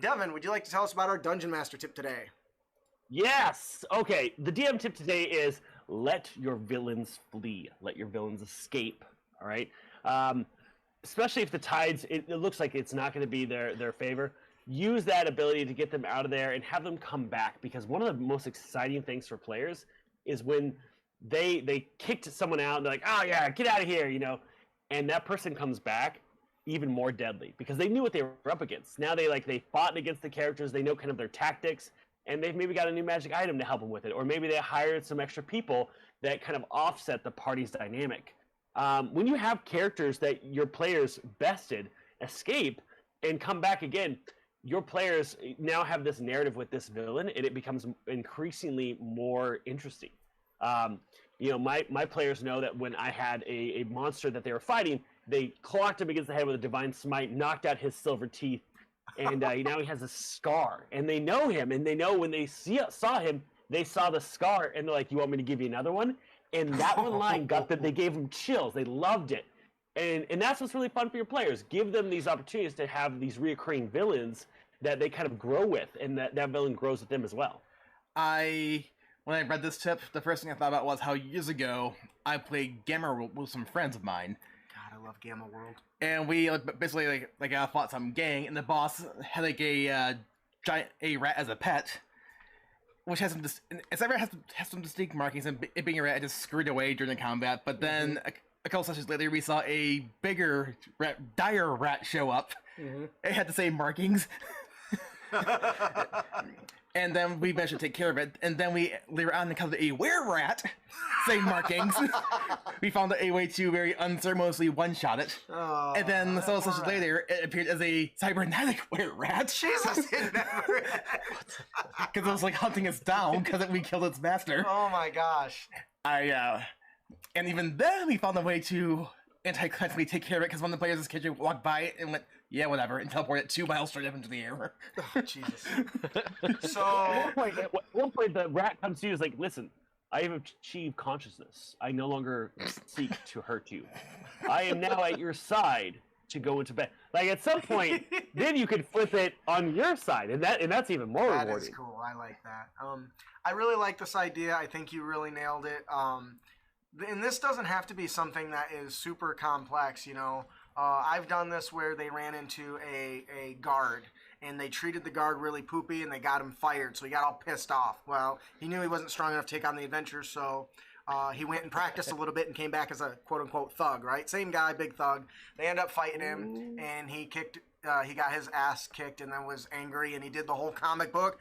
Devin, would you like to tell us about our Dungeon Master tip today? Yes. Okay. The DM tip today is let your villains flee. Let your villains escape. All right. Especially if the tides, it looks like it's not going to be their favor. Use that ability to get them out of there and have them come back. Because one of the most exciting things for players is when they kicked someone out and they're like, oh yeah, get out of here, and that person comes back even more deadly because they knew what they were up against. Now they fought against the characters. They know kind of their tactics. And they've maybe got a new magic item to help them with it, or maybe they hired some extra people that kind of offset the party's dynamic. When you have characters that your players bested escape and come back again, your players now have this narrative with this villain, and it becomes increasingly more interesting. My players know that when I had a monster that they were fighting, they clocked him against the head with a divine smite, knocked out his silver teeth, and now he has a scar. And they know him, and they know when they saw him, they saw the scar, and they're like, "You want me to give you another one?" And that one line got them. They gave them chills. They loved it, and that's what's really fun for your players. Give them these opportunities to have these reoccurring villains that they kind of grow with, and that villain grows with them as well. When I read this tip, the first thing I thought about was how years ago I played Gamma World with some friends of mine. God, I love Gamma World. And we basically fought some gang, and the boss had a giant rat as a pet, which has some distinct markings. And it being a rat, it just scurried away during the combat. But then a couple sessions later, we saw a bigger dire rat show up. It had the same markings. And then we managed to take care of it. And then we later on encountered a were-rat, same markings. We found a way to very unceremoniously one-shot it. Oh, and then several sessions later, it appeared as a cybernetic were-rat. Jesus, it never. Because it was like hunting us down because we killed its master. Oh my gosh. And even then we found a way to anti-clinically take care of it because one of the players in this kitchen walked by it and went, yeah, whatever, and teleported it 2 miles straight up into the air. Oh, Jesus. So, At one point, the rat comes to you and is like, listen, I have achieved consciousness. I no longer seek to hurt you. I am now at your side to go into bed. Like, at some point, then you could flip it on your side, and that's even more that rewarding. is cool. I like that. I really like this idea. I think you really nailed it. And this doesn't have to be something that is super complex, I've done this where they ran into a guard, and they treated the guard really poopy, and they got him fired, so he got all pissed off. Well, he knew he wasn't strong enough to take on the adventure, so he went and practiced a little bit and came back as a quote-unquote thug, right? Same guy, big thug. They end up fighting him, and he got his ass kicked and then was angry, and he did the whole comic book.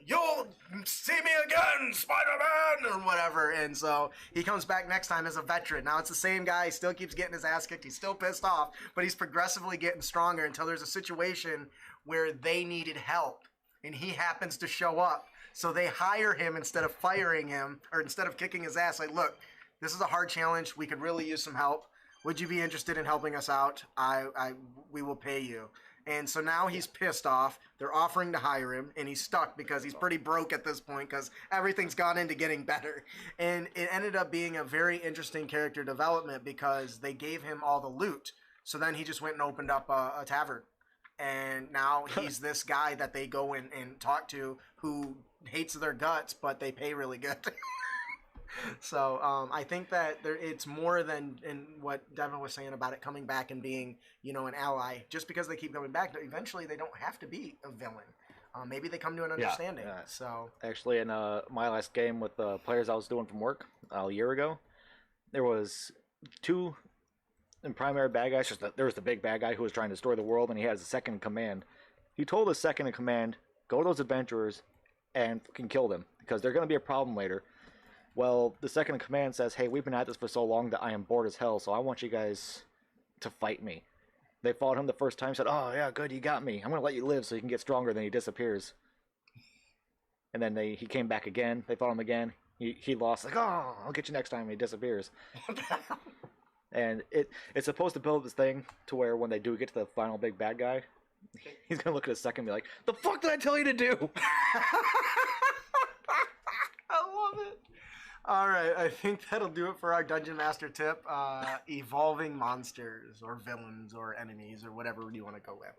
You'll see me again, Spider-Man, or whatever. And so he comes back next time as a veteran. Now it's the same guy. He still keeps getting his ass kicked. He's still pissed off, but he's progressively getting stronger until there's a situation where they needed help, and he happens to show up. So they hire him instead of firing him, or instead of kicking his ass. Like, look, this is a hard challenge. We could really use some help. Would you be interested in helping us out? We will pay you. And so now he's pissed off. They're offering to hire him, and he's stuck because he's pretty broke at this point because everything's gone into getting better. And it ended up being a very interesting character development because they gave him all the loot. So then he just went and opened up a tavern. And now he's this guy that they go and talk to who hates their guts, but they pay really good. So I think that it's more than in what Devin was saying about it coming back and being, an ally. Just because they keep coming back, eventually they don't have to be a villain. Maybe they come to an understanding. Yeah. So Actually, in my last game with the players I was doing from work a year ago, there was 2 primary bad guys. There was the big bad guy who was trying to destroy the world, and he had his second in command. He told his second in command, go to those adventurers and fucking kill them, because they're going to be a problem later. Well, the second in command says, hey, we've been at this for so long that I am bored as hell, so I want you guys to fight me. They fought him the first time, said, oh, yeah, good, you got me. I'm going to let you live so you can get stronger. Then he disappears. And then he came back again. They fought him again. He lost, like, oh, I'll get you next time. And he disappears. And it's supposed to build this thing to where when they do get to the final big bad guy, he's going to look at his second and be like, the fuck did I tell you to do? I love it. All right, I think that'll do it for our Dungeon Master tip. Evolving monsters or villains or enemies or whatever you want to go with.